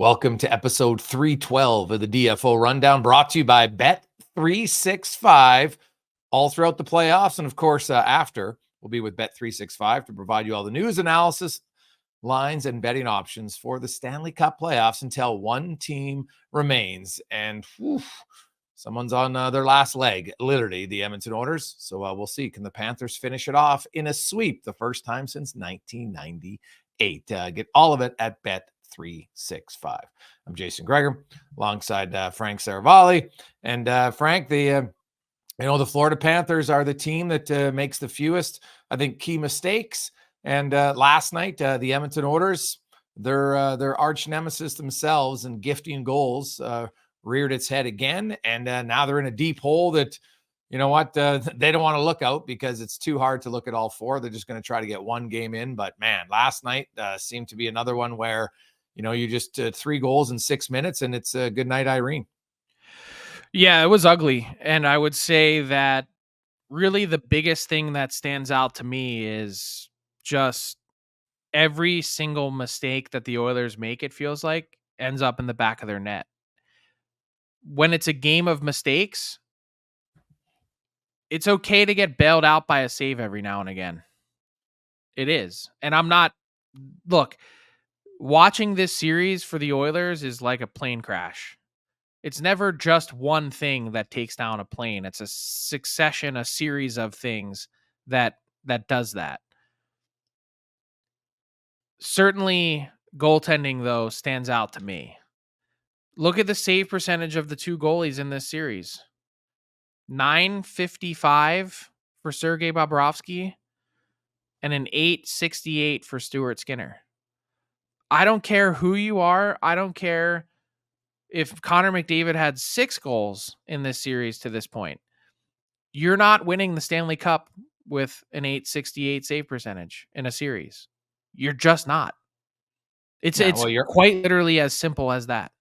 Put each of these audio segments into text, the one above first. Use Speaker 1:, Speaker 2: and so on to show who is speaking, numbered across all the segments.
Speaker 1: Welcome to episode 312 of the DFO Rundown, brought to you by Bet365 all throughout the playoffs. And of course, after, we'll be with Bet365 to provide you all the news, analysis, lines, and betting options for the Stanley Cup playoffs until one team remains. And someone's on their last leg, literally, the Edmonton Oilers. So we'll see. Can the Panthers finish it off in a sweep, the first time since 1998? Get all of it at Bet365. I'm Jason Gregor alongside Frank Saravalli. And Frank, the Florida Panthers are the team that makes the fewest, I think, key mistakes. And last night, the Edmonton Oilers, their arch nemesis themselves and gifting goals, reared its head again. And now they're in a deep hole that, they don't want to look out because it's too hard to look at all four. They're just going to try to get one game in. But man, last night seemed to be another one where, you just 3 goals in 6 minutes and it's a good night, Irene.
Speaker 2: Yeah, it was ugly. And I would say that really the biggest thing that stands out to me is just every single mistake that the Oilers make, it feels like, ends up in the back of their net. When it's a game of mistakes, it's okay to get bailed out by a save every now and again. It is. And look, watching this series for the Oilers is like a plane crash. It's never just one thing that takes down a plane. It's a series of things that does that. Certainly, goaltending, though, stands out to me. Look at the save percentage of the 2 goalies in this series. .955 for Sergei Bobrovsky and an .868 for Stuart Skinner. I don't care who you are. I don't care if Connor McDavid had 6 goals in this series to this point. You're not winning the Stanley Cup with an .868 save percentage in a series. You're just not. It's quite literally as simple as that.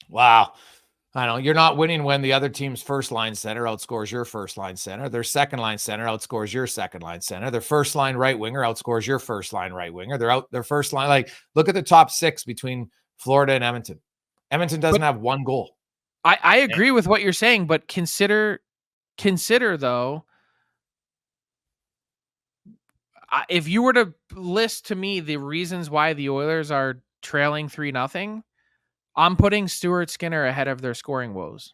Speaker 1: Wow. I know you're not winning when the other team's first line center outscores your first line center. Their second line center outscores your second line center. Their first line right winger outscores your first line right winger. Their first line, look at the top 6 between Florida and Edmonton. Edmonton doesn't have 1 goal.
Speaker 2: I agree with what you're saying, but consider though, if you were to list to me the reasons why the Oilers are trailing 3-0, I'm putting Stuart Skinner ahead of their scoring woes.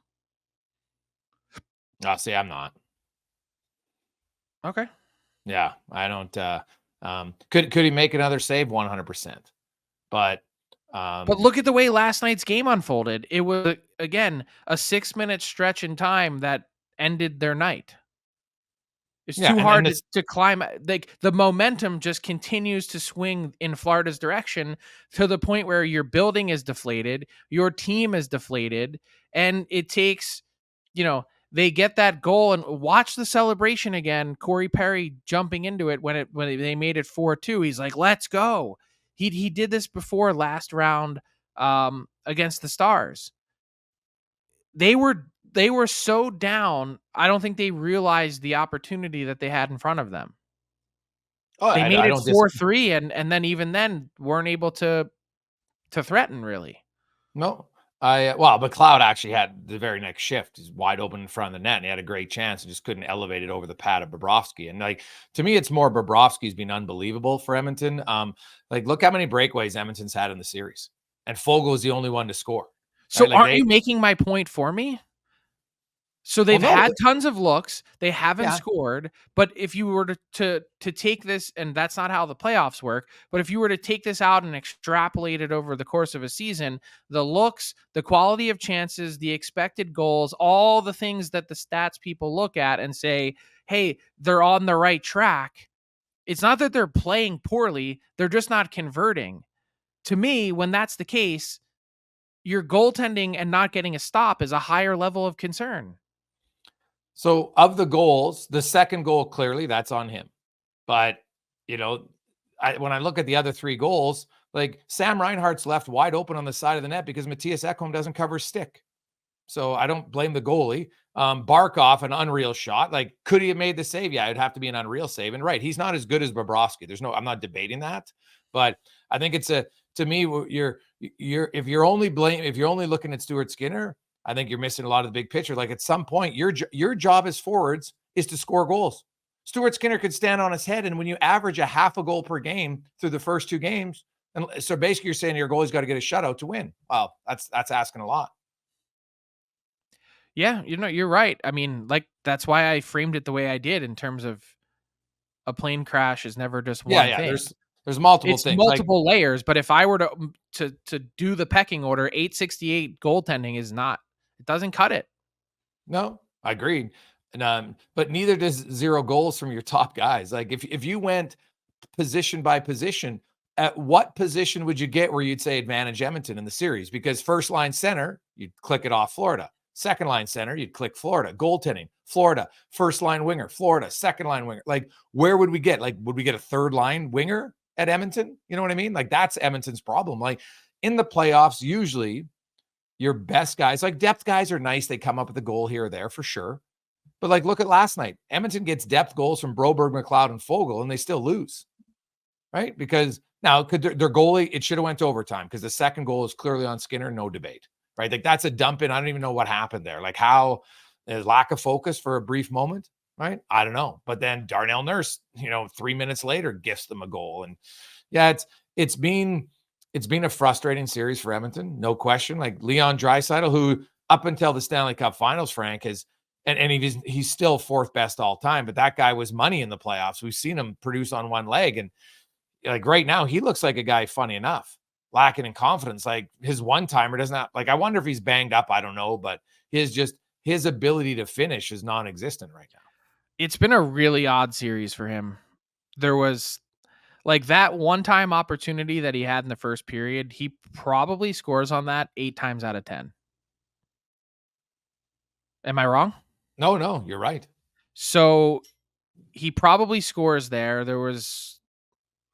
Speaker 1: See, I'm not.
Speaker 2: Okay.
Speaker 1: Yeah, I don't. Could he make another save? 100%. But
Speaker 2: look at the way last night's game unfolded. It was, again, a 6-minute stretch in time that ended their night. It's too hard to climb. The momentum just continues to swing in Florida's direction to the point where your building is deflated, your team is deflated, and it takes, they get that goal and watch the celebration again. Corey Perry jumping into it when they made it 4-2. He's like, "Let's go." He did this before last round against the Stars. They were so down, I don't think they realized the opportunity that they had in front of them. They made it 4-3, and then even then weren't able to threaten, really.
Speaker 1: No. McLeod actually had the very next shift. He's wide open in front of the net, and he had a great chance and just couldn't elevate it over the pad of Bobrovsky. And to me, it's more Bobrovsky's been unbelievable for Edmonton. Look how many breakaways Edmonton's had in the series, and Foegele is the only one to score.
Speaker 2: So aren't you making my point for me? So they've had tons of looks. They haven't scored. But if you were to take this, and that's not how the playoffs work, but if you were to take this out and extrapolate it over the course of a season, the looks, the quality of chances, the expected goals, all the things that the stats people look at and say, hey, they're on the right track. It's not that they're playing poorly. They're just not converting. To me, when that's the case, your goaltending and not getting a stop is a higher level of concern.
Speaker 1: So of the goals, the second goal, clearly that's on him. But, when I look at the other 3 goals, Sam Reinhart's left wide open on the side of the net because Matthias Ekholm doesn't cover his stick. So I don't blame the goalie. Barkov, an unreal shot. Could he have made the save? Yeah, it'd have to be an unreal save. And right, he's not as good as Bobrovsky. I'm not debating that. But I think it's to me, you're if you're only looking at Stuart Skinner, I think you're missing a lot of the big picture. Like at some point, your job as forwards is to score goals. Stuart Skinner could stand on his head, and when you average a half a goal per game through the first 2 games, and so basically you're saying your goalie's got to get a shutout to win. Well, that's asking a lot.
Speaker 2: Yeah, you're right. I mean, like that's why I framed it the way I did in terms of a plane crash is never just one thing.
Speaker 1: There's multiple
Speaker 2: it's
Speaker 1: things.
Speaker 2: multiple layers, but if I were to do the pecking order, 868 goaltending is not, it doesn't cut it.
Speaker 1: No, I agreed. And but neither does 0 goals from your top guys. Like if you went position by position, at what position would you get where you'd say advantage Edmonton in the series? Because first line center, you'd click it off Florida. Second line center, you'd click Florida. Goaltending, Florida. First line winger, Florida. Second line winger. Like, where would we get? Like, would we get a third line winger at Edmonton? You know what I mean? Like, that's Edmonton's problem. Like, in the playoffs, usually your best guys, like depth guys are nice. They come up with a goal here or there for sure. But like, look at last night. Edmonton gets depth goals from Broberg, McLeod, and Fogle, and they still lose. Right? Because now could their goalie, it should have went to overtime because the second goal is clearly on Skinner, no debate. Right? Like that's a dump in. I don't even know what happened there. Like how there's lack of focus for a brief moment. Right? I don't know. But then Darnell Nurse, 3 minutes later, gifts them a goal. And yeah, it's been a frustrating series for Edmonton, no question. Like Leon Draisaitl, who up until the Stanley Cup Finals, Frank, has and he's still 4th best all time, but that guy was money in the playoffs. We've seen him produce on one leg, and like right now, he looks like a guy, funny enough, lacking in confidence. Like his one-timer does not, like, I wonder if he's banged up. I don't know, but his ability to finish is non-existent right now.
Speaker 2: It's been a really odd series for him. There was like that one-time opportunity that he had in the first period. He probably scores on that 8 times out of 10. Am I wrong?
Speaker 1: No, you're right.
Speaker 2: So he probably scores there.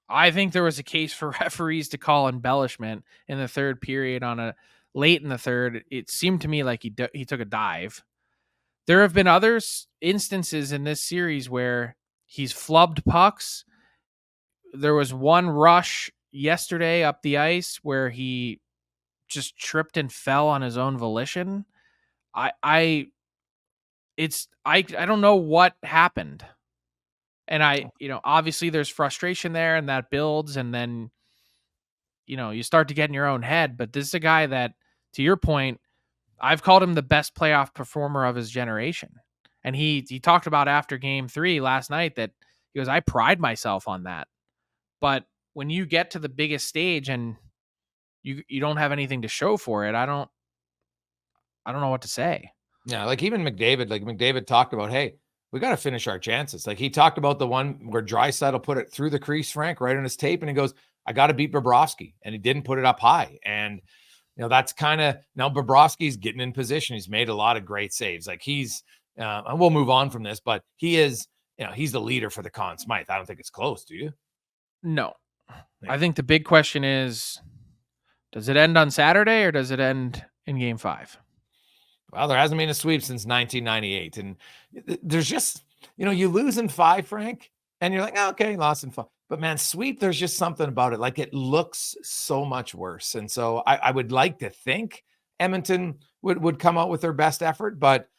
Speaker 2: I think there was a case for referees to call embellishment in the third period on a late in the third. It seemed to me like he took a dive. There have been other instances in this series where he's flubbed pucks. There was one rush yesterday up the ice where he just tripped and fell on his own volition. I don't know what happened. And obviously there's frustration there and that builds, and then, you start to get in your own head. But this is a guy that, to your point, I've called him the best playoff performer of his generation. And he talked about after game 3 last night that he goes, I pride myself on that. But when you get to the biggest stage and you don't have anything to show for it, I don't know what to say.
Speaker 1: Yeah, like even McDavid talked about, hey, we got to finish our chances. Like he talked about the one where Draisaitl put it through the crease, Frank, right on his tape, and he goes, I got to beat Bobrovsky, and he didn't put it up high. And that's kind of, now Bobrovsky's getting in position. He's made a lot of great saves. Like he's, and we'll move on from this, but he is, he's the leader for the Conn Smythe. I don't think it's close. Do you?
Speaker 2: No. Yeah. I think the big question is, does it end on Saturday or does it end in game 5?
Speaker 1: Well, there hasn't been a sweep since 1998. And there's just, you lose in 5, Frank, and you're like, oh, okay, lost in 5. But man, sweep, there's just something about it. Like it looks so much worse. And so I would like to think Edmonton would come out with their best effort, but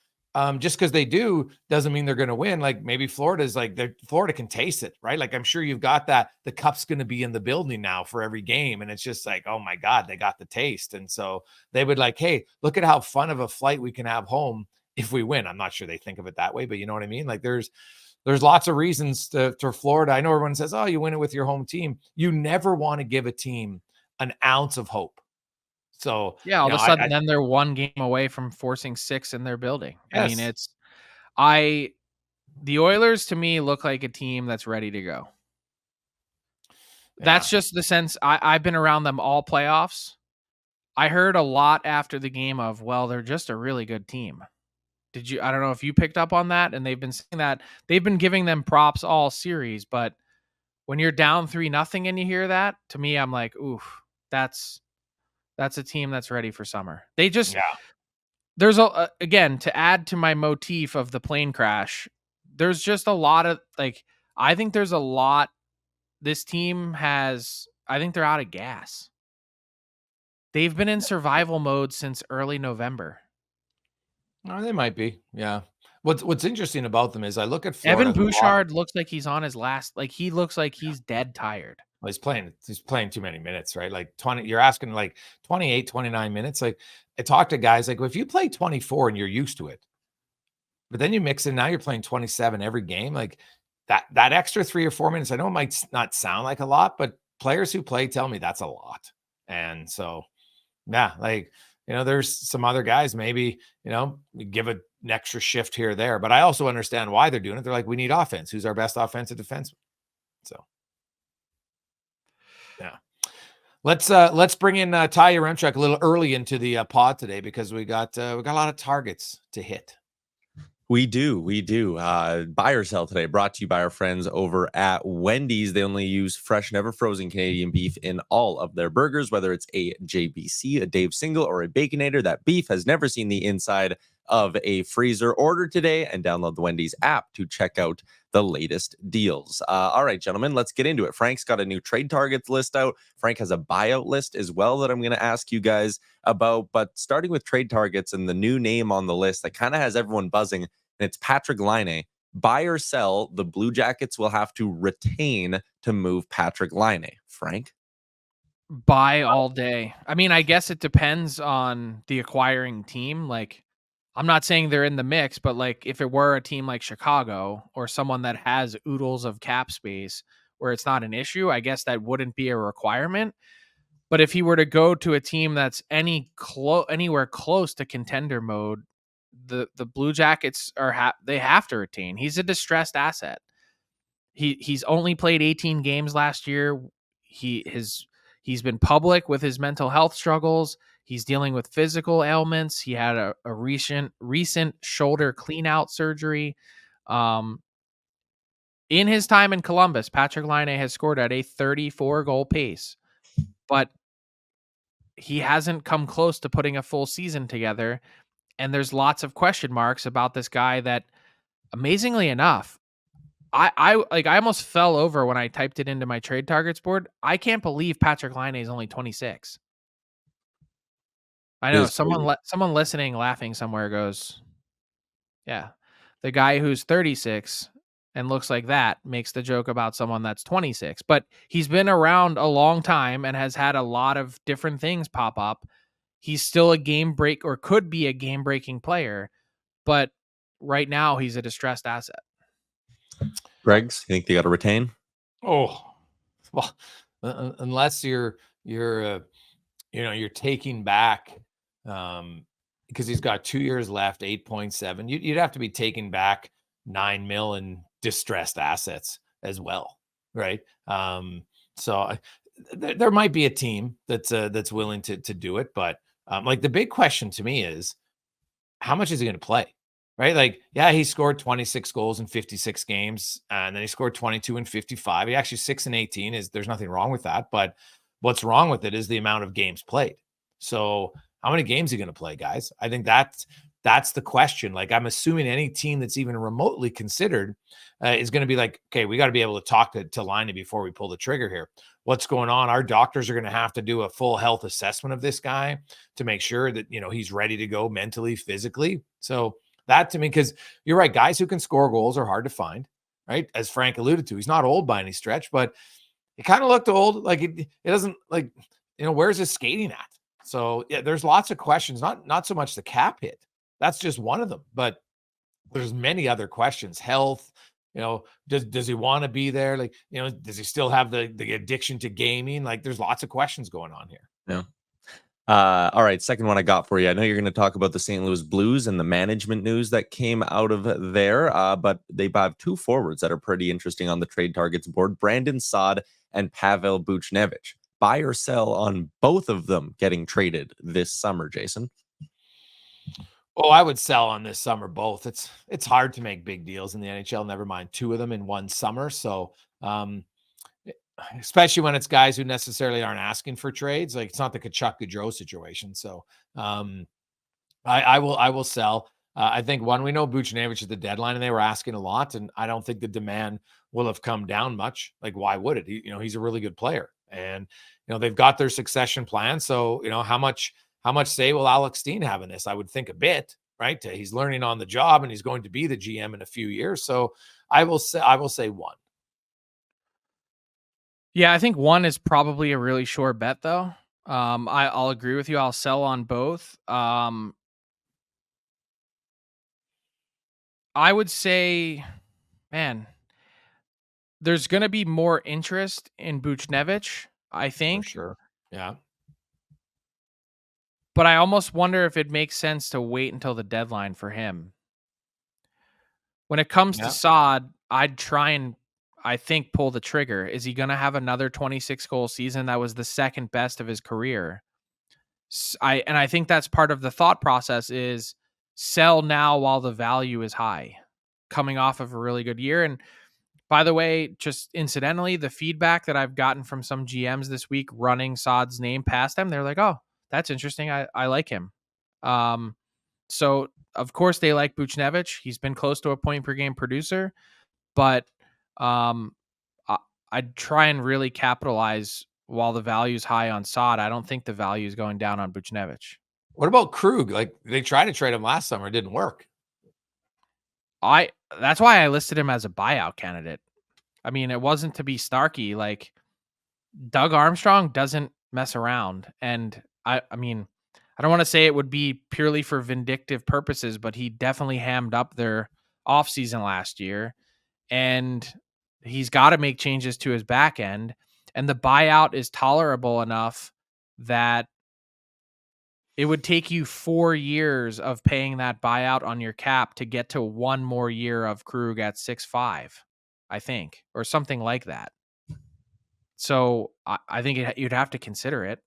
Speaker 1: just because they do doesn't mean they're going to win. Like maybe Florida's like, Florida can taste it, right? Like I'm sure you've got that. The cup's going to be in the building now for every game. And it's just like, oh my God, they got the taste. And so they would like, hey, look at how fun of a flight we can have home if we win. I'm not sure they think of it that way, but you know what I mean? Like there's lots of reasons to Florida. I know everyone says, oh, you win it with your home team. You never want to give a team an ounce of hope. So
Speaker 2: yeah, all of a sudden, then they're 1 game away from forcing 6 in their building.
Speaker 1: Yes.
Speaker 2: I mean, the Oilers to me look like a team that's ready to go. Yeah. That's just the sense I've been around them all playoffs. I heard a lot after the game of, well, they're just a really good team. I don't know if you picked up on that, and they've been saying that they've been giving them props all series, but when you're down 3-0 and you hear that, to me, I'm like, oof, that's a team that's ready for summer. They just, there's again, to add to my motif of the plane crash, there's just a lot of I think there's a lot this team has. I think they're out of gas. They've been in survival mode since early November.
Speaker 1: Oh, they might be. Yeah. What's interesting about them is I look at
Speaker 2: Evan
Speaker 1: Florida.
Speaker 2: Bouchard looks like he's on his last. Like he looks like he's dead tired.
Speaker 1: Well, he's playing too many minutes, right? Like 20, you're asking like 28, 29 minutes. Like I talk to guys like, well, if you play 24 and you're used to it, but then you mix in, now you're playing 27 every game, like that extra 3 or 4 minutes, I know it might not sound like a lot, but players who play tell me that's a lot. And so, yeah, like, there's some other guys, maybe, give an extra shift here or there, but I also understand why they're doing it. They're like, we need offense. Who's our best offensive defenseman? So, yeah. Let's bring in Ty Yaremchuk a little early into the pod today because we got a lot of targets to hit.
Speaker 3: We do. Buy or sell today brought to you by our friends over at Wendy's. They only use fresh, never frozen Canadian beef in all of their burgers, whether it's a JBC, a Dave Single, or a Baconator. That beef has never seen the inside of a freezer. Order today and download the Wendy's app to check out the latest deals. All right, gentlemen, let's get into it. Frank's got a new trade targets list out. Frank has a buyout list as well that I'm going to ask you guys about. But starting with trade targets and the new name on the list that kind of has everyone buzzing, and it's Patrick Laine. Buy or sell, the Blue Jackets will have to retain to move Patrick Laine. Frank?
Speaker 2: Buy all day. I mean, I guess it depends on the acquiring team. Like, I'm not saying they're in the mix, but like if it were a team like Chicago or someone that has oodles of cap space where it's not an issue, I guess that wouldn't be a requirement. But if he were to go to a team that's anywhere close to contender mode, the Blue Jackets they have to retain. He's a distressed asset. He's only played 18 games last year. He's been public with his mental health struggles. He's dealing with physical ailments. He had a recent shoulder clean out surgery. In his time in Columbus, Patrick Laine has scored at a 34 goal pace, but he hasn't come close to putting a full season together. And there's lots of question marks about this guy that, amazingly enough, I almost fell over when I typed it into my trade targets board. I can't believe Patrick Laine is only 26. I know someone listening, laughing somewhere goes, yeah, the guy who's 36 and looks like that makes the joke about someone that's 26, but he's been around a long time and has had a lot of different things pop up. He's still a game break or could be a game breaking player, but right now he's a distressed asset.
Speaker 3: Greg's, you think they got to retain?
Speaker 1: Oh, well, unless you're taking back, because he's got 2 years left, 8.7. You'd have to be taking back $9 million in distressed assets as well, right? So there might be a team that's willing to do it, but like the big question to me is, how much is he going to play? Right? Like, yeah, he scored 26 goals in 56 games, and then he scored 22 in 55. He actually 6 and 18 there's nothing wrong with that, but what's wrong with it is the amount of games played. So how many games are you going to play, guys? I think that's the question. Like, I'm assuming any team that's even remotely considered is going to be like, okay, we got to be able to talk to Laine before we pull the trigger here. What's going on? Our doctors are going to have to do a full health assessment of this guy to make sure that, he's ready to go mentally, physically. So that to me, because you're right, guys who can score goals are hard to find, right? As Frank alluded to, he's not old by any stretch, but it kind of looked old. Like it doesn't, like, where's his skating at? So yeah, there's lots of questions, not so much the cap hit. That's just one of them, but there's many other questions. Health, does he want to be there? Like, does he still have the addiction to gaming? Like, there's lots of questions going on here.
Speaker 3: Yeah. All right, second one I got for you. I know you're going to talk about the St. Louis Blues and the management news that came out of there, but they have two forwards that are pretty interesting on the trade targets board, Brandon Saad and Pavel Buchnevich. Buy or sell on both of them getting traded this summer, Jason?
Speaker 1: Oh, I would sell on this summer both. It's hard to make big deals in the NHL, never mind two of them in one summer. So especially when it's guys who necessarily aren't asking for trades. Like, it's not the Tkachuk Gaudreau situation. So I will sell. I think we know Buchnevich at the deadline and they were asking a lot, and I don't think the demand will have come down much. Like, why would it? He's a really good player. And, they've got their succession plan. So, how much say will Alex Steen have in this? I would think a bit, right? He's learning on the job and he's going to be the GM in a few years. So I will say 1.
Speaker 2: Yeah, I think 1 is probably a really sure bet though. I'll agree with you. I'll sell on both. I would say, man, there's going to be more interest in Buchnevich, I think.
Speaker 1: For sure. Yeah.
Speaker 2: But I almost wonder if it makes sense to wait until the deadline for him. When it comes to Saad, I'd try and, I think, pull the trigger. Is he going to have another 26-goal season? That was the second best of his career. I think that's part of the thought process is sell now while the value is high, coming off of a really good year. And by the way, just incidentally, the feedback that I've gotten from some GMs this week running Saad's name past them, they're like, oh, that's interesting. I like him. So of course they like Buchnevich. He's been close to a point per game producer, but I'd try and really capitalize while the value is high on Saad. I don't think the value is going down on Buchnevich.
Speaker 1: What about Krug? Like, they tried to trade him last summer. It didn't work.
Speaker 2: That's why I listed him as a buyout candidate. I mean, it wasn't to be snarky. Like, Doug Armstrong doesn't mess around. And I mean, I don't want to say it would be purely for vindictive purposes, but he definitely hammed up their offseason last year. And he's got to make changes to his back end. And the buyout is tolerable enough that it would take you 4 years of paying that buyout on your cap to get to 1 more year of Krug at 6.5, I think, or something like that. So I think you'd have to consider it.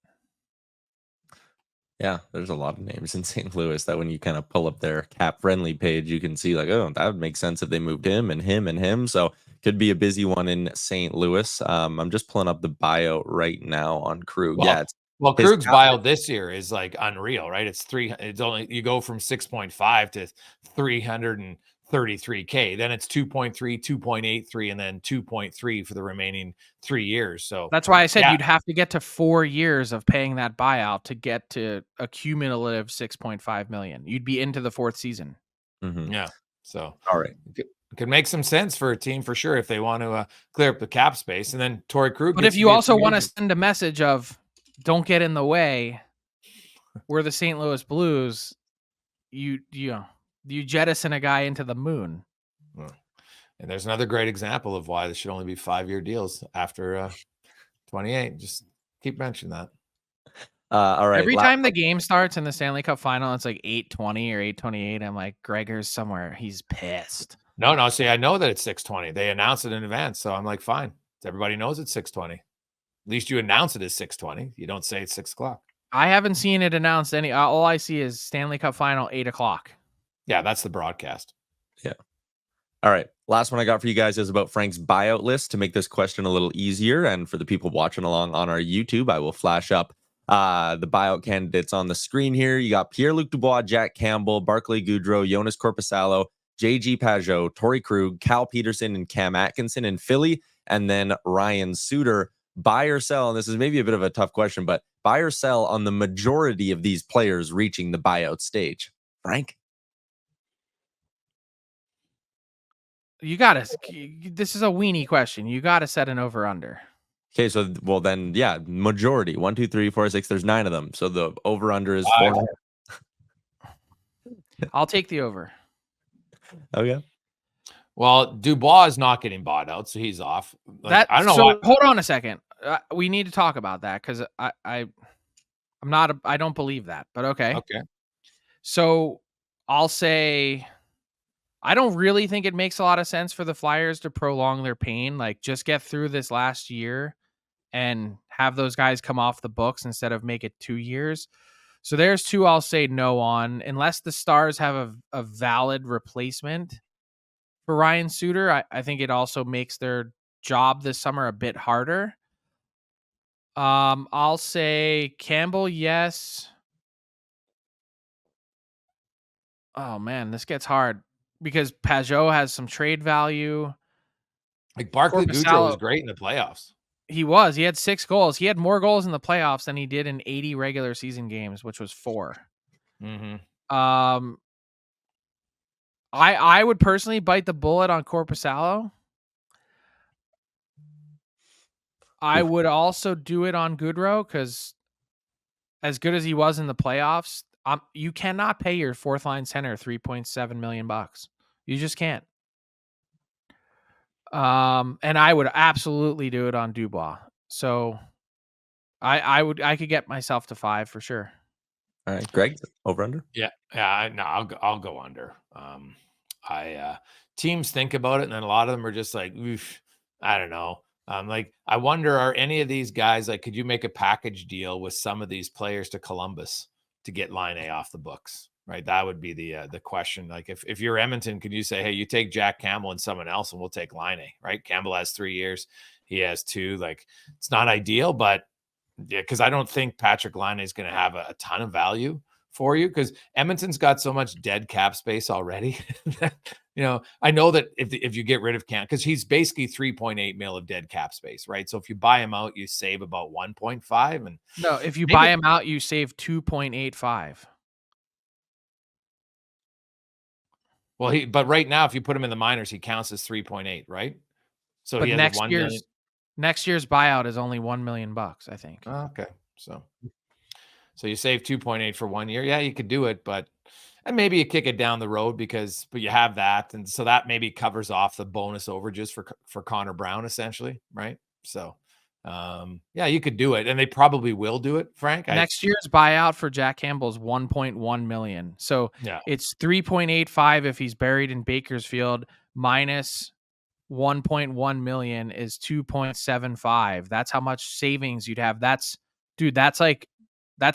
Speaker 3: Yeah, there's a lot of names in St. Louis that when you kind of pull up their cap friendly page, you can see like, oh, that would make sense if they moved him and him and him. So could be a busy one in St. Louis. I'm just pulling up the buyout right now on Krug.
Speaker 1: Well, Krug's buyout this year is like unreal, right? It's only, you go from 6.5 to 333K. Then it's 2.3, 2.83, and then 2.3 for the remaining 3 years. So
Speaker 2: that's why I said you'd have to get to 4 years of paying that buyout to get to a cumulative 6.5 million. You'd be into the 4th season.
Speaker 3: Mm-hmm.
Speaker 1: Yeah. So,
Speaker 3: all right.
Speaker 1: It could make some sense for a team for sure if they want to clear up the cap space. And then Torrey Krug.
Speaker 2: But if you also want to send a message of don't get in the way, we're the St. Louis Blues, you jettison a guy into the moon.
Speaker 1: And there's another great example of why this should only be 5-year deals after 28. Just keep mentioning that.
Speaker 3: All right.
Speaker 2: Every time the game starts in the Stanley Cup Final, it's like 8:20 or 8:28. I'm like, Gregor's somewhere. He's pissed.
Speaker 1: No. See, I know that it's 6:20. They announced it in advance, so I'm like, fine. Everybody knows it's 6:20. At least you announce it as 6:20. You don't say it's 6 o'clock.
Speaker 2: I haven't seen it announced any. All I see is Stanley Cup Final 8 o'clock.
Speaker 1: Yeah, that's the broadcast.
Speaker 3: Yeah. All right. Last one I got for you guys is about Frank's buyout list to make this question a little easier. And for the people watching along on our YouTube, I will flash up the buyout candidates on the screen here. You got Pierre-Luc Dubois, Jack Campbell, Barclay Goodrow, Jonas Korpisalo, JG Pageau, Torrey Krug, Cal Peterson, and Cam Atkinson in Philly, and then Ryan Suter. Buy or sell, and this is maybe a bit of a tough question, but buy or sell on the majority of these players reaching the buyout stage. Frank?
Speaker 2: This is a weenie question. You got to set an over-under.
Speaker 3: Okay, so, well then, yeah, majority. 1, 2, 3, 4, 6, there's 9 of them. So the over-under is 4.
Speaker 2: I'll take the over.
Speaker 3: Okay.
Speaker 2: Well,
Speaker 1: Dubois is not getting bought out, so he's off. I don't know.
Speaker 2: So hold on a second. We need to talk about that because I don't believe that. But okay.
Speaker 1: Okay.
Speaker 2: So I'll say I don't really think it makes a lot of sense for the Flyers to prolong their pain. Like, just get through this last year and have those guys come off the books instead of make it 2 years. So there's 2 I'll say no on, unless the Stars have a valid replacement for Ryan Suter. I think it also makes their job this summer a bit harder. I'll say Campbell, yes. Oh man, this gets hard because Pageau has some trade value.
Speaker 1: Like Barclay Goodrow was great in the playoffs.
Speaker 2: He was. He had 6 goals. He had more goals in the playoffs than he did in 80 regular season games, which was 4.
Speaker 1: Mm-hmm.
Speaker 2: I would personally bite the bullet on Korpisalo. I would also do it on Goodrow because as good as he was in the playoffs, you cannot pay your fourth line center $3.7 million. You just can't. And I would absolutely do it on Dubois. So I could get myself to 5 for sure.
Speaker 3: All right, Greg, over under?
Speaker 1: Yeah. No, I'll go under. Teams think about it, and then a lot of them are just like, oof, I don't know. Like, I wonder, are any of these guys, like, could you make a package deal with some of these players to Columbus to get Laine off the books? Right. That would be the question. Like, if you're Edmonton, could you say, hey, you take Jack Campbell and someone else, and we'll take Laine, right? Campbell has 3 years. He has 2. Like, it's not ideal, but yeah, because I don't think Patrick Laine is going to have a ton of value for you, because Edmonton's got so much dead cap space already. I know that if you get rid of Cam, because he's basically 3.8 mil of dead cap space, right? So if you buy him out, you save about 1.5. And
Speaker 2: no, if you buy him out, you save 2.85.
Speaker 1: Well, but right now, if you put him in the minors, he counts as 3.8, right? So
Speaker 2: but
Speaker 1: he has
Speaker 2: next year's buyout is only $1 million, I think.
Speaker 1: Okay, so you save 2.8 for 1 year. Yeah, you could do it, and maybe you kick it down the road but you have that, and so that maybe covers off the bonus overages for Connor Brown, essentially, right? So, yeah, you could do it, and they probably will do it, Frank.
Speaker 2: Next year's buyout for Jack Campbell is $1.1 million. So
Speaker 1: yeah,
Speaker 2: it's 3.85 if he's buried in Bakersfield, minus 1.1 million is 2.75. That's how much savings you'd have. That's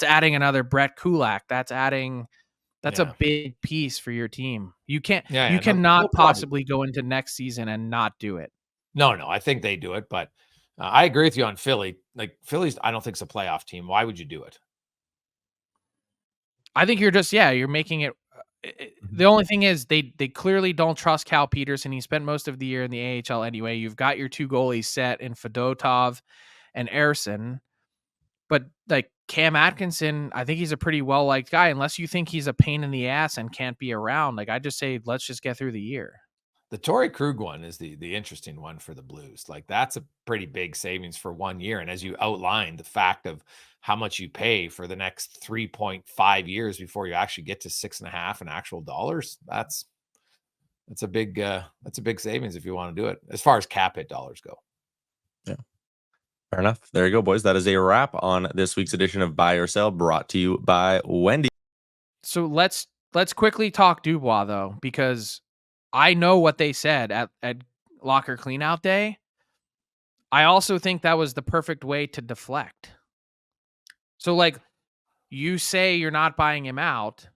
Speaker 2: adding another Brett Kulak. That's a big piece for your team. You cannot possibly go into next season and not do it.
Speaker 1: No, I think they do it, but I agree with you on Philly. Like, Philly's, I don't think it's a playoff team. Why would you do it?
Speaker 2: I think you're making it. The only thing is they clearly don't trust Cal Peterson. He spent most of the year in the AHL anyway. You've got your 2 goalies set in Fedotov and Ersson, but like Cam Atkinson, I think he's a pretty well-liked guy, unless you think he's a pain in the ass and can't be around. Like, I just say, let's just get through the year.
Speaker 1: The Torrey Krug one is the interesting one for the Blues. Like, that's a pretty big savings for 1 year. And as you outlined, the fact of how much you pay for the next 3.5 years before you actually get to 6.5 in actual dollars, that's a big savings if you want to do it, as far as cap hit dollars go.
Speaker 3: Yeah. Fair enough. There you go, boys. That is a wrap on this week's edition of Buy or Sell, brought to you by Wendy.
Speaker 2: So let's quickly talk Dubois, though, because I know what they said at locker cleanout day. I also think that was the perfect way to deflect. So, like, you say you're not buying him out,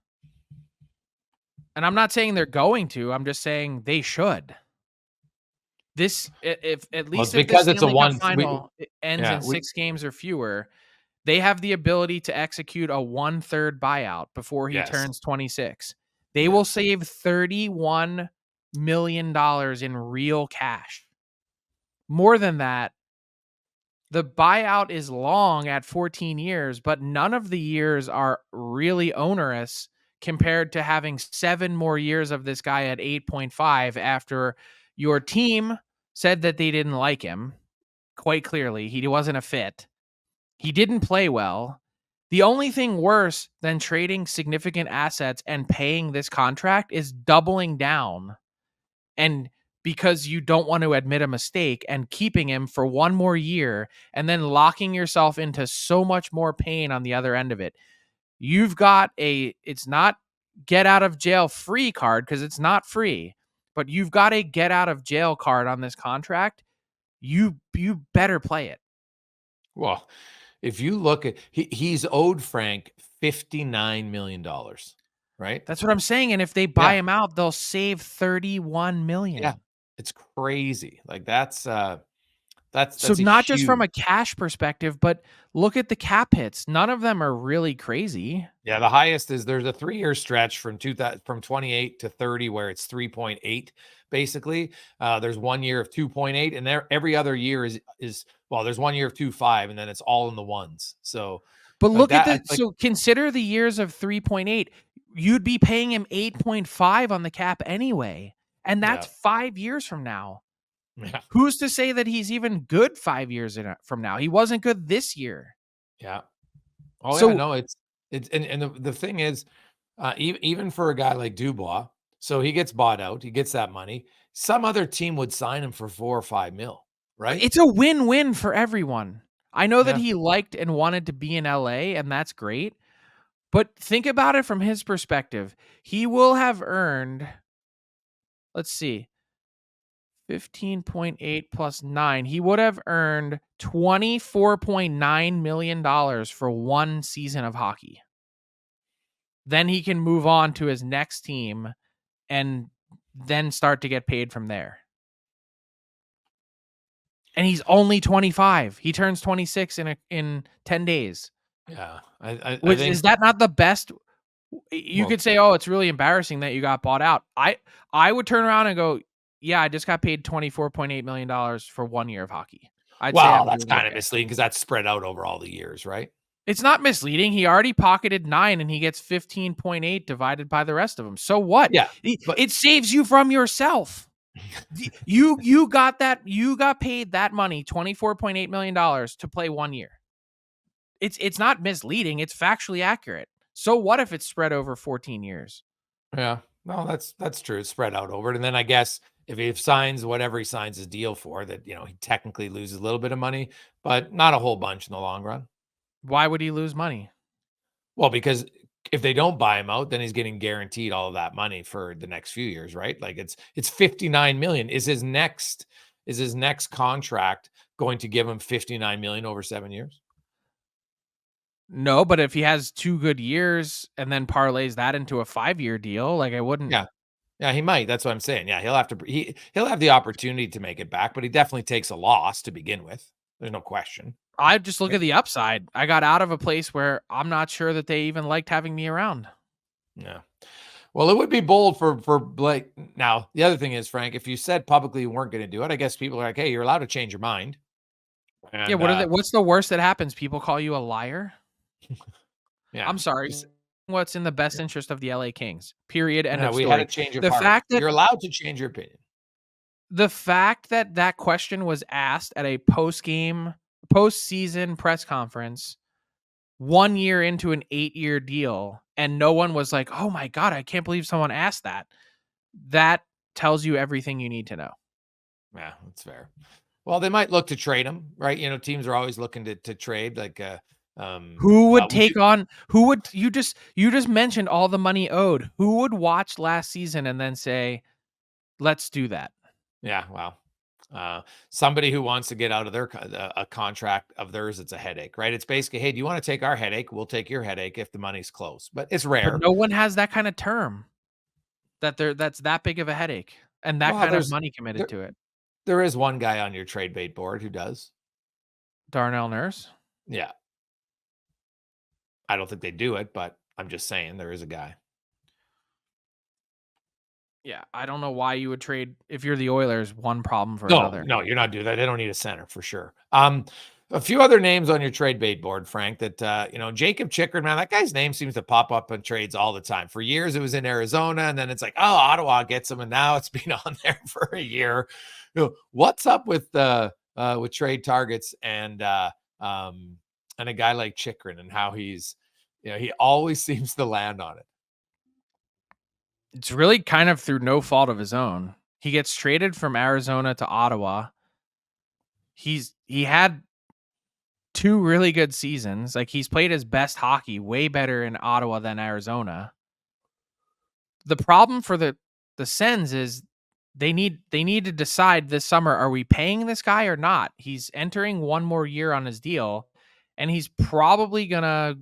Speaker 2: and I'm not saying they're going to. I'm just saying they should. This, if at least if
Speaker 1: because
Speaker 2: the
Speaker 1: it's a
Speaker 2: Stanley Cup final ends in 6 games or fewer, they have the ability to execute a 1/3 buyout before he turns 26. They will save $31 million in real cash. More than that, the buyout is long at 14 years, but none of the years are really onerous compared to having 7 more years of this guy at 8.5 after your team said that they didn't like him. Quite clearly, he wasn't a fit. He didn't play well. The only thing worse than trading significant assets and paying this contract is doubling down. And because you don't want to admit a mistake and keeping him for 1 more year and then locking yourself into so much more pain on the other end of it. You've got it's not get out of jail free card, because it's not free, but you've got a get out of jail card on this contract. You better play it.
Speaker 1: Well, if you look at, he's owed Frank $59 million. Right?
Speaker 2: That's what I'm saying. And if they buy him out, they'll save $31 million.
Speaker 1: Yeah. It's crazy. Like, that's That's
Speaker 2: not just
Speaker 1: huge.
Speaker 2: from a cash perspective, but look at the cap hits. None of them are really crazy.
Speaker 1: Yeah, the highest is there's a 3-year stretch from 28 to 30 where it's 3.8 basically. There's 1 year of 2.8, and there every other year is well, there's 1 year of 2.5, and then it's all in the ones. So,
Speaker 2: but
Speaker 1: like
Speaker 2: look
Speaker 1: that,
Speaker 2: at so consider the years of 3.8. You'd be paying him 8.5 on the cap anyway, and that's 5 years from now.
Speaker 1: Yeah.
Speaker 2: Who's to say that he's even good 5 years from now? He wasn't good this year.
Speaker 1: Yeah. Oh, so, yeah, no, it's and the thing is, even for a guy like Dubois, so he gets bought out, he gets that money. Some other team would sign him for 4 or 5 mil, right?
Speaker 2: It's a win-win for everyone. I know that he liked and wanted to be in LA, and that's great. But think about it from his perspective. He will have earned, let's see, 15.8 plus 9. He would have earned $24.9 million for one season of hockey. Then he can move on to his next team and then start to get paid from there. And he's only 25. He turns 26 in 10 days.
Speaker 1: Yeah. I think,
Speaker 2: is that not the best? You could say, oh, it's really embarrassing that you got bought out. I would turn around and go, yeah, I just got paid $24.8 million for 1 year of hockey.
Speaker 1: Wow, that's kind of misleading because that's spread out over all the years, right?
Speaker 2: It's not misleading. He already pocketed 9 and he gets 15.8 divided by the rest of them. So what?
Speaker 1: Yeah,
Speaker 2: it saves you from yourself. You got paid that money, $24.8 million to play 1 year. It's not misleading. It's factually accurate. So what if it's spread over 14 years?
Speaker 1: Yeah, no, that's true. It's spread out over it. And then I guess if he signs whatever he signs his deal for, that, he technically loses a little bit of money, but not a whole bunch in the long run.
Speaker 2: Why would he lose money?
Speaker 1: Well, because if they don't buy him out, then he's getting guaranteed all of that money for the next few years, right? Like it's $59 million. Is his next contract going to give him $59 million over 7 years?
Speaker 2: No, but if he has 2 good years and then parlays that into a 5-year deal, like I wouldn't.
Speaker 1: Yeah, he might. That's what I'm saying. Yeah, he'll have the opportunity to make it back, but he definitely takes a loss to begin with. There's no question.
Speaker 2: I just look at the upside. I got out of a place where I'm not sure that they even liked having me around.
Speaker 1: Yeah. Well, it would be bold for Blake. Now, the other thing is, Frank, if you said publicly you weren't going to do it, I guess people are like, hey, you're allowed to change your mind. And,
Speaker 2: yeah, what's the worst that happens? People call you a liar?
Speaker 1: Yeah.
Speaker 2: I'm sorry. What's in the best interest of the LA Kings? Period. End of story.
Speaker 1: We had to change your fact that you're allowed to change your opinion.
Speaker 2: The fact that question was asked at a postseason press conference 1 year into an 8-year deal, and no one was like, oh my God, I can't believe someone asked that. That tells you everything you need to know.
Speaker 1: Yeah, that's fair. Well, they might look to trade him, right? Teams are always looking to trade, like
Speaker 2: who would take on who would you just mentioned all the money owed. Who would watch last season and then say, let's do that?
Speaker 1: Yeah, wow. Somebody who wants to get out of a contract of theirs, it's a headache, right? It's basically, hey, do you want to take our headache? We'll take your headache if the money's close, but it's rare.
Speaker 2: But no one has that kind of term that's that big of a headache and that kind of money committed to it.
Speaker 1: There is one guy on your trade bait board who does.
Speaker 2: Darnell Nurse?
Speaker 1: Yeah. I don't think they do it, but I'm just saying there is a guy.
Speaker 2: Yeah, I don't know why you would trade, if you're the Oilers, one problem for another.
Speaker 1: No, you're not doing that. They don't need a center for sure. A few other names on your trade bait board, Frank, that, Jacob Chychrun, man, that guy's name seems to pop up in trades all the time. For years, it was in Arizona, and then it's like, oh, Ottawa gets him, and now it's been on there for a year. What's up with trade targets and a guy like Chychrun and how he's, he always seems to land on it.
Speaker 2: It's really kind of through no fault of his own. He gets traded from Arizona to Ottawa. He had 2 really good seasons. Like, he's played his best hockey way better in Ottawa than Arizona. The problem for the Sens is they need to decide this summer, are we paying this guy or not? He's entering 1 more year on his deal, and he's probably gonna,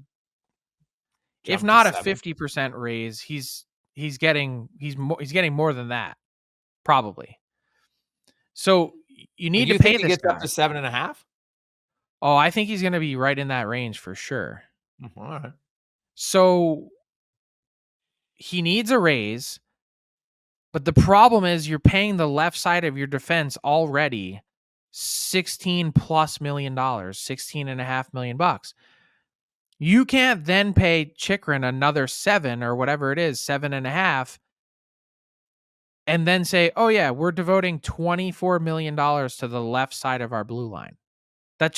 Speaker 2: if not a 50% raise, he's getting more than that, probably. So you need
Speaker 1: You
Speaker 2: to pay
Speaker 1: think he
Speaker 2: this
Speaker 1: gets up
Speaker 2: guy.
Speaker 1: to 7.5?
Speaker 2: Oh, I think he's going to be right in that range for sure.
Speaker 1: All right.
Speaker 2: So he needs a raise, but the problem is you're paying the left side of your defense already $16+ million, $16.5 million. You can't then pay Chychrun another 7 or whatever it is, 7.5, and then say, oh yeah, we're devoting $24 million to the left side of our blue line. That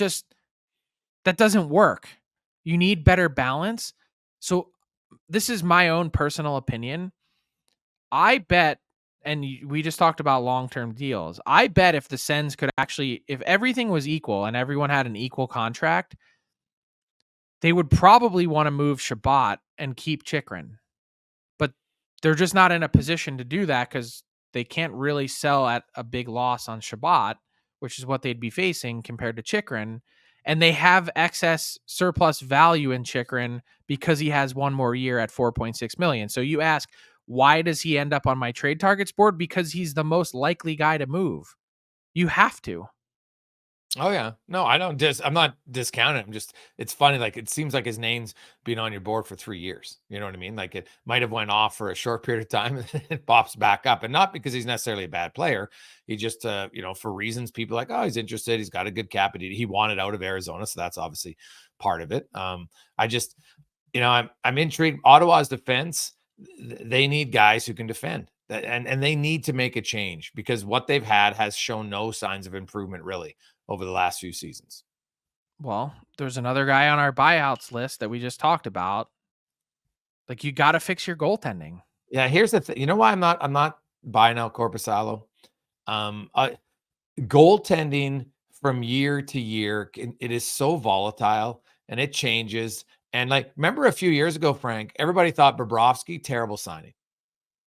Speaker 2: doesn't work. You need better balance. So this is my own personal opinion. I bet, and we just talked about long-term deals. I bet if the Sens could actually, if everything was equal and everyone had an equal contract, they would probably want to move Chabot and keep Chychrun. But they're just not in a position to do that because they can't really sell at a big loss on Chabot, which is what they'd be facing compared to Chychrun. And they have excess surplus value in Chychrun because he has one more year at $4.6 million. So you ask, why does he end up on my trade targets board? Because he's the most likely guy to move. You have to.
Speaker 1: Oh yeah. No, I'm not discounting. It's funny. Like, it seems like his name's been on your board for 3 years. You know what I mean? Like, it might've went off for a short period of time and then it pops back up, and not because he's necessarily a bad player. He just, for reasons people are like, oh, he's interested. He's got a good cap. He wanted out of Arizona. So that's obviously part of it. I just, I'm intrigued. Ottawa's defense, they need guys who can defend. And they need to make a change because what they've had has shown no signs of improvement really over the last few seasons.
Speaker 2: Well, there's another guy on our buyouts list that we just talked about. Like, you got to fix your goaltending.
Speaker 1: Yeah, here's the thing. You know why I'm not buying out Korpisalo? Goaltending from year to year, it is so volatile and it changes. And like, remember a few years ago, Frank, everybody thought Bobrovsky, terrible signing.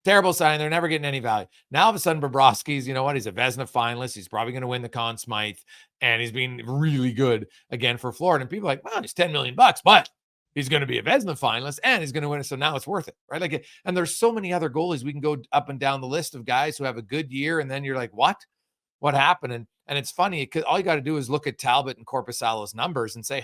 Speaker 1: Terrible signing. They're never getting any value. Now, all of a sudden, Bobrovsky's, you know what? He's a Vezina finalist. He's probably going to win the Conn Smythe, and he's been really good again for Florida. And people are like, well, he's $10 million, but he's going to be a Vezina finalist and he's going to win it. So now it's worth it, right? Like, and there's so many other goalies. We can go up and down the list of guys who have a good year, and then you're like, what happened? And it's funny because all you got to do is look at Talbot and Korpisalo's numbers and say,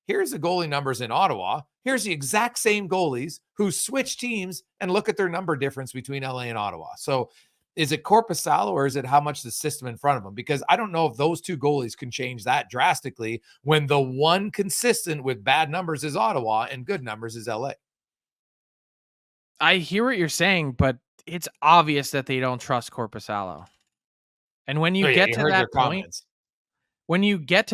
Speaker 1: here's the goalie numbers in Ottawa. Here's the exact same goalies who switch teams, and look at their number difference between LA and Ottawa. So is it Korpisalo, or is it how much the system in front of them? Because I don't know if those two goalies can change that drastically when the one consistent with bad numbers is Ottawa and good numbers is LA.
Speaker 2: I hear what you're saying, but it's obvious that they don't trust Korpisalo. And when you get to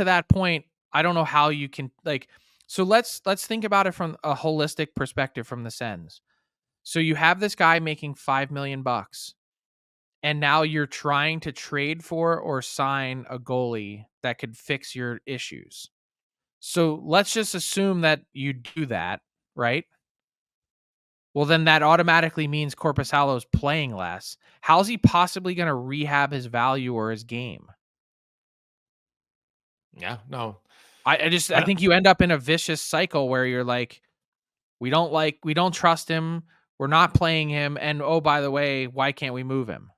Speaker 2: that point, I don't know how you can, like, so let's think about it from a holistic perspective from the Sens. So you have this guy making $5 million, and now you're trying to trade for or sign a goalie that could fix your issues. So let's just assume that you do that, right? Well, then that automatically means Korpisalo's playing less. How's he possibly going to rehab his value or his game?
Speaker 1: Yeah, no.
Speaker 2: I think you end up in a vicious cycle where you're like, we don't trust him. We're not playing him. And oh, by the way, why can't we move him?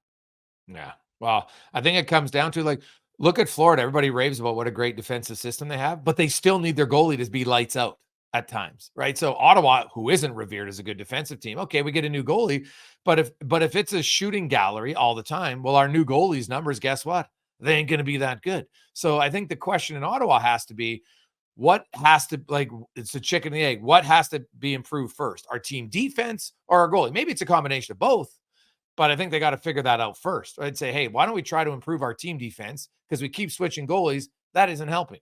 Speaker 1: Yeah. Well, I think it comes down to, like, look at Florida. Everybody raves about what a great defensive system they have, but they still need their goalie to be lights out at times, right? So Ottawa, who isn't revered as a good defensive team, okay, we get a new goalie, but if it's a shooting gallery all the time, well, our new goalie's numbers, guess what? They ain't going to be that good. So I think the question in Ottawa has to be, what has to, like, it's the chicken and the egg. What has to be improved first? Our team defense or our goalie? Maybe it's a combination of both, but I think they got to figure that out first. I'd say, hey, why don't we try to improve our team defense? Because we keep switching goalies. That isn't helping.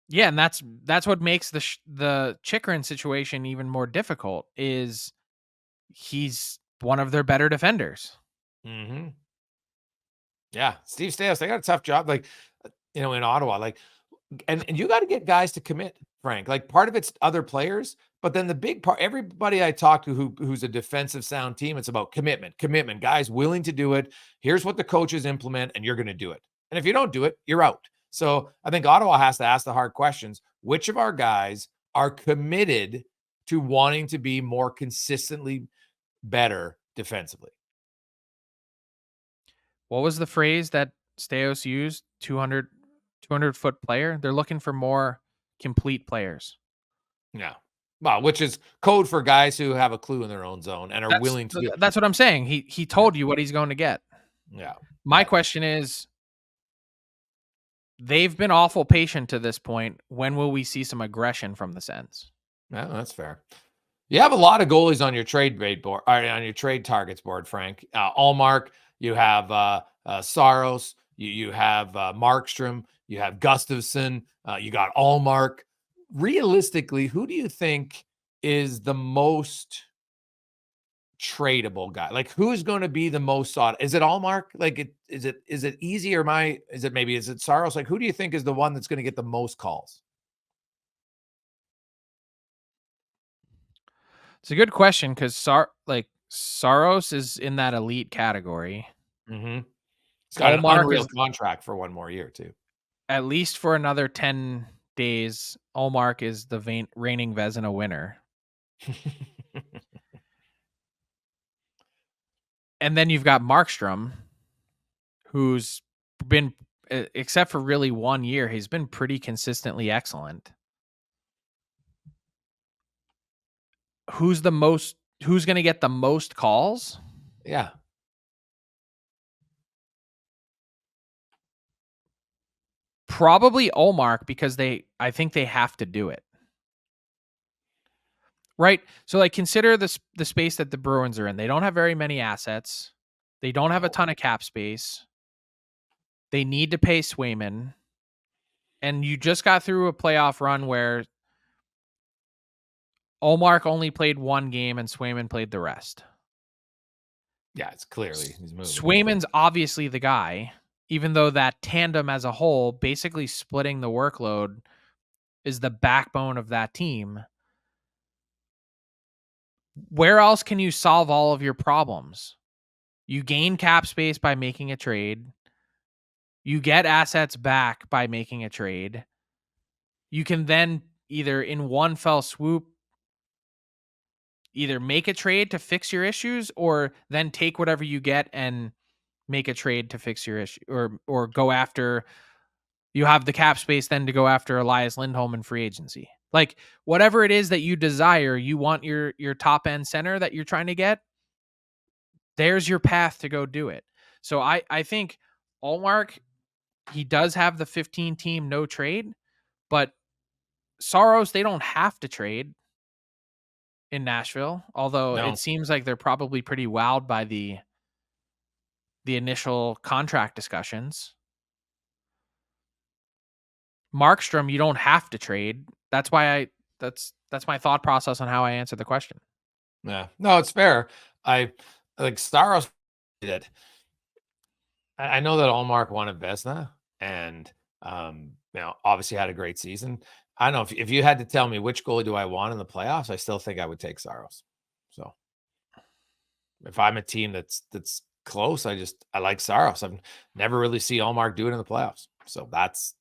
Speaker 2: Yeah, and that's what makes the Chychrun situation even more difficult, is he's one of their better defenders.
Speaker 1: Mm-hmm. Yeah, Steve Stamkos, they got a tough job, like, in Ottawa, like, and you got to get guys to commit, Frank. Like, part of it's other players, but then the big part, everybody I talk to who's a defensive sound team, it's about commitment, guys willing to do it. Here's what the coaches implement, and you're going to do it. And if you don't do it, you're out. So I think Ottawa has to ask the hard questions. Which of our guys are committed to wanting to be more consistently better defensively?
Speaker 2: What was the phrase that Staios used 200-foot player. They're looking for more complete players.
Speaker 1: Yeah. Well, which is code for guys who have a clue in their own zone and are willing to do.
Speaker 2: That's what I'm saying. He told you what he's going to get.
Speaker 1: Yeah.
Speaker 2: My question is, they've been awful patient to this point. When will we see some aggression from the Sens?
Speaker 1: Yeah, that's fair. You have a lot of goalies on your trade rate board, or on your trade targets board, Frank. Ullmark, you have Saros, you have Markstrom, you have Gustafsson, you got Ullmark. Realistically, who do you think is the most tradable guy? Like, who's going to be the most sought? Is it Ullmark? Like, is it easy, or is it Saros? Like, who do you think is the one that's going to get the most calls?
Speaker 2: It's a good question, because Saros is in that elite category.
Speaker 1: Mm-hmm. He's got
Speaker 2: Ullmark
Speaker 1: an unreal contract for one more year too.
Speaker 2: At least for another 10 days. Ullmark is the reigning Vezina winner. And then you've got Markstrom, who's been, except for really 1 year, he's been pretty consistently excellent. Who's going to get the most calls?
Speaker 1: Yeah.
Speaker 2: Probably Ullmark, because I think they have to do it. Right? So, like, consider the space that the Bruins are in. They don't have very many assets. They don't have a ton of cap space. They need to pay Swayman. And you just got through a playoff run where Ullmark only played 1 game and Swayman played the rest.
Speaker 1: Yeah, it's clearly he's moving.
Speaker 2: Swayman's obviously the guy, even though that tandem as a whole, basically splitting the workload, is the backbone of that team. Where else can you solve all of your problems? You gain cap space by making a trade. You get assets back by making a trade. You can then either in one fell swoop either make a trade to fix your issues, or then take whatever you get and make a trade to fix your issue, or go after, you have the cap space then to go after Elias Lindholm in free agency. Like, whatever it is that you desire, you want your top end center that you're trying to get, there's your path to go do it. So I think Ullmark, he does have the 15 team no trade, but Saros, they don't have to trade in Nashville, although it seems like they're probably pretty wowed by the initial contract discussions. Markstrom, you don't have to trade. That's why that's my thought process on how I answer the question.
Speaker 1: Yeah, no, it's fair. I like Saros did. I know that Ullmark won at Vezina, and obviously had a great season. I don't know if you had to tell me which goalie do I want in the playoffs, I still think I would take Saros. So if I'm a team that's close, I like Saros. I've never really seen Ullmark do it in the playoffs. So that's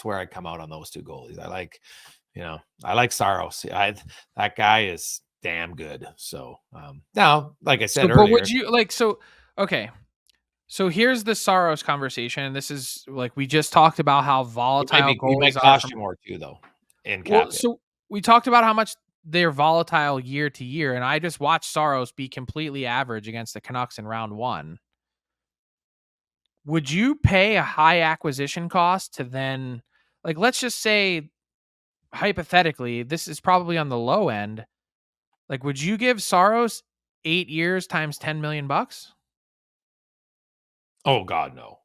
Speaker 1: where I come out on those two goalies. I like Saros. That guy is damn good. So now, like I said earlier,
Speaker 2: but would you okay. So here's the Saros conversation. This is like, we just talked about how volatile goalies
Speaker 1: might cost you more too, though. In cap.
Speaker 2: So we talked about how much they're volatile year to year, and I just watched Saros be completely average against the Canucks in round 1. Would you pay a high acquisition cost to then, like, let's just say, hypothetically, this is probably on the low end. Like, would you give Saros 8 years times $10 million?
Speaker 1: Oh God, no.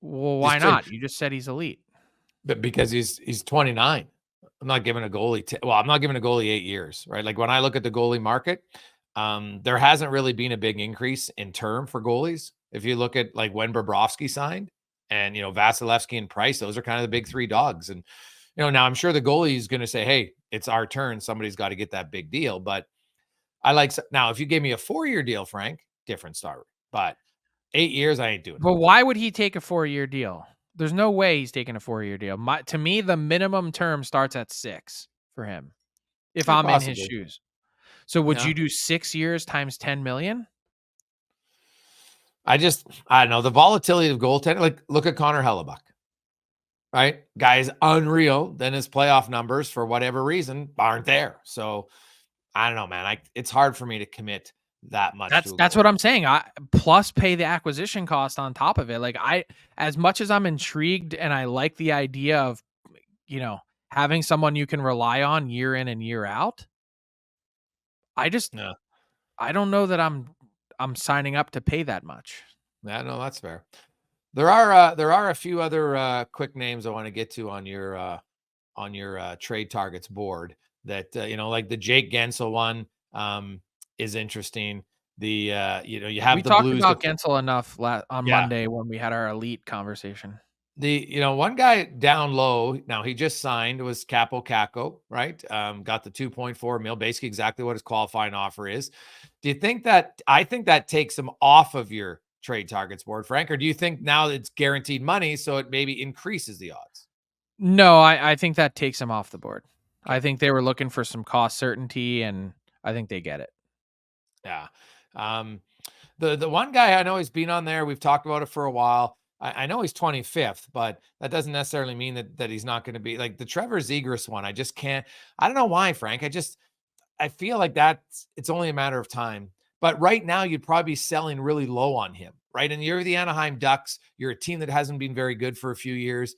Speaker 2: Well, why not? You just said he's elite.
Speaker 1: But because he's 29. I'm not giving a goalie I'm not giving a goalie 8 years, right? Like, when I look at the goalie market, there hasn't really been a big increase in term for goalies. If you look at like when Bobrovsky signed, and Vasilevsky and Price, those are kind of the big 3 dogs. And now I'm sure the goalie is going to say, hey, it's our turn. Somebody's got to get that big deal. But now, if you gave me a 4-year deal, Frank, different story. But 8 years, I ain't doing it.
Speaker 2: But why would he take a 4-year deal? There's no way he's taking a 4-year deal. To me, the minimum term starts at 6 for him, if I'm in his shoes. So would you do 6 years times $10 million?
Speaker 1: I don't know, the volatility of goaltending. Like, look at Connor Hellebuck, right? Guy's unreal. Then his playoff numbers, for whatever reason, aren't there. So I don't know, man. It's hard for me to commit that much.
Speaker 2: That's what I'm saying. I plus pay the acquisition cost on top of it. Like, as much as I'm intrigued and I like the idea of, having someone you can rely on year in and year out, I don't know that I'm signing up to pay that much.
Speaker 1: Yeah, no, that's fair. There are a few other quick names I want to get to on your trade targets board that like the Jake Gensel one is interesting. You have
Speaker 2: we
Speaker 1: the
Speaker 2: talked
Speaker 1: Blues
Speaker 2: about Gensel enough on
Speaker 1: Yeah.
Speaker 2: Monday when we had our elite conversation.
Speaker 1: One guy down low, now he just signed, was Capo Caco, right? Got the 2.4 mil, basically exactly what his qualifying offer is. Do you think I think that takes him off of your trade targets board, Frank, or do you think now it's guaranteed money, so it maybe increases the odds?
Speaker 2: No, I think that takes him off the board.
Speaker 1: Okay.
Speaker 2: I think they were looking for some cost certainty, and I think they get it.
Speaker 1: Yeah. The one guy I know he's been on there, we've talked about it for a while. I know he's 25th, but that doesn't necessarily mean that he's not going to be like the Trevor Zegras one. I just can't. I don't know why, Frank. I feel like it's only a matter of time. But right now, you'd probably be selling really low on him, right? And you're the Anaheim Ducks. You're a team that hasn't been very good for a few years.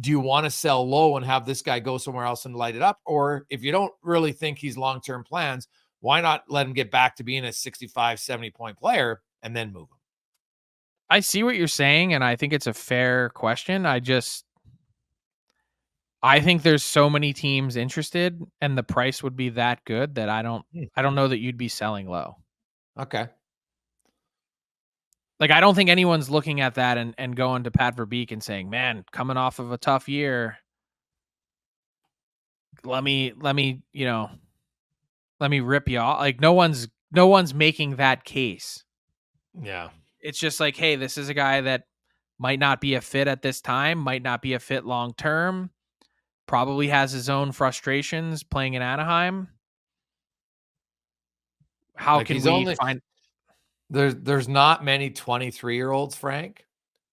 Speaker 1: Do you want to sell low and have this guy go somewhere else and light it up? Or if you don't really think he's long-term plans, why not let him get back to being a 65, 70-point player and then move him?
Speaker 2: I see what you're saying, and I think it's a fair question. I think there's so many teams interested, and the price would be that good that I don't know that you'd be selling low.
Speaker 1: Okay.
Speaker 2: Like, I don't think anyone's looking at that and going to Pat Verbeek and saying, "Man, coming off of a tough year, let me rip you off." Like, no one's making that case.
Speaker 1: Yeah.
Speaker 2: It's just like, hey, this is a guy that might not be a fit at this time, might not be a fit long term, probably has his own frustrations playing in Anaheim. How
Speaker 1: Like,
Speaker 2: can we find?
Speaker 1: There's not many 23-year-olds, Frank,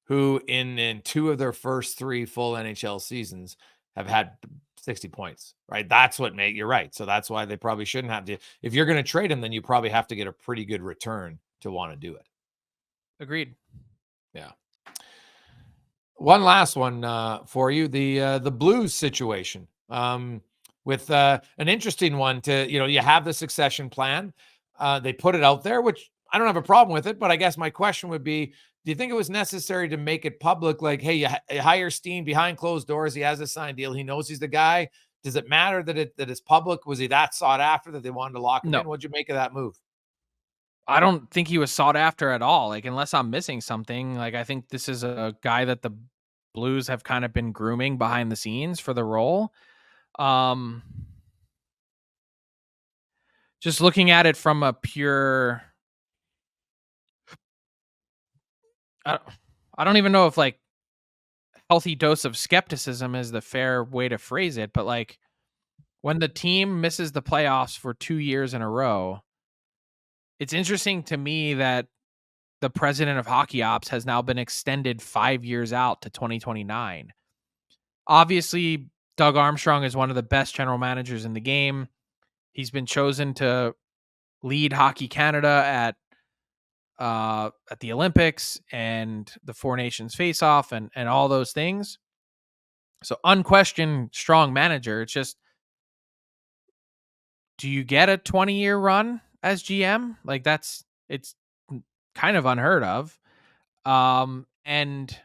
Speaker 1: who in two of their first three full NHL seasons have had 60 points, right? That's what you're right. So that's why they probably shouldn't have to. If you're going to trade him, then you probably have to get a pretty good return to want to do it.
Speaker 2: Agreed.
Speaker 1: Yeah. One last one for you, the Blues situation, with an interesting one. You have the succession plan. They put it out there, which I don't have a problem with it, but I guess my question would be, do you think it was necessary to make it public? Like, hey, you hire Steen behind closed doors. He has a signed deal. He knows he's the guy. Does it matter that it's public? Was he that sought after that they wanted to lock him in? What'd you make of that move?
Speaker 2: I don't think he was sought after at all. Like, unless I'm missing something, like, I think this is a guy that the Blues have kind of been grooming behind the scenes for the role. Just looking at it from a pure, I don't even know if like healthy dose of skepticism is the fair way to phrase it, but like, when the team misses the playoffs for 2 years in a row, it's interesting to me that the president of hockey ops has now been extended 5 years out to 2029. Obviously, Doug Armstrong is one of the best general managers in the game. He's been chosen to lead Hockey Canada at the Olympics and the Four Nations face-off and all those things. So unquestioned strong manager. It's just, do you get a 20-year run as GM? Like, it's kind of unheard of. And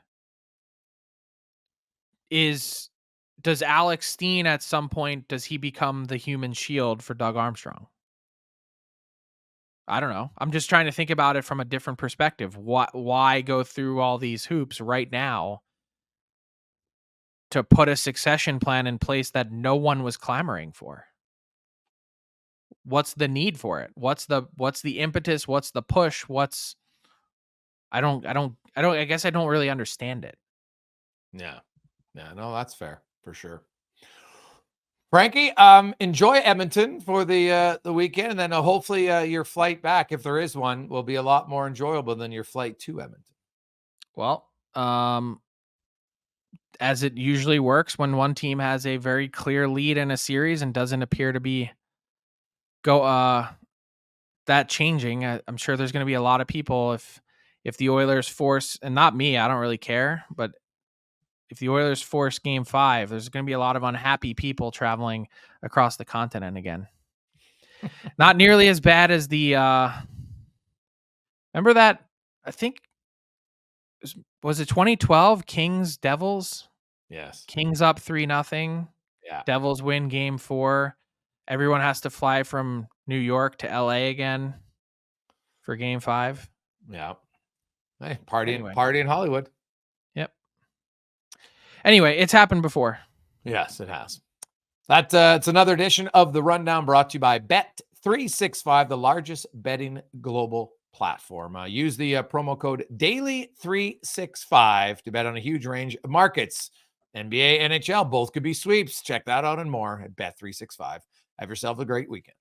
Speaker 2: does Alex Steen at some point, does he become the human shield for Doug Armstrong? I don't know. I'm just trying to think about it from a different perspective. Why go through all these hoops right now to put a succession plan in place that no one was clamoring for? What's the need for it? What's the impetus? What's the push? I guess I don't really understand it.
Speaker 1: Yeah. Yeah, no, that's fair for sure. Frankie, enjoy Edmonton for the weekend, and then hopefully your flight back, if there is one, will be a lot more enjoyable than your flight to Edmonton.
Speaker 2: Well, as it usually works when one team has a very clear lead in a series and doesn't appear to be that changing, I'm sure there's going to be a lot of people if the Oilers force, and not me, I don't really care, but if the Oilers force Game 5, there's going to be a lot of unhappy people traveling across the continent again. Not nearly as bad as the remember that, I think, was it 2012 Kings Devils?
Speaker 1: Yes.
Speaker 2: Kings up 3-0.
Speaker 1: Yeah.
Speaker 2: Devils win Game 4. Everyone has to fly from New York to LA again for Game 5.
Speaker 1: Yeah. Hey, party in Hollywood.
Speaker 2: Yep. Anyway, it's happened before.
Speaker 1: Yes, it has. It's another edition of the Rundown, brought to you by Bet365, the largest betting global platform. Use the promo code DAILY365 to bet on a huge range of markets. NBA, NHL, both could be sweeps. Check that out and more at Bet365. Have yourself a great weekend.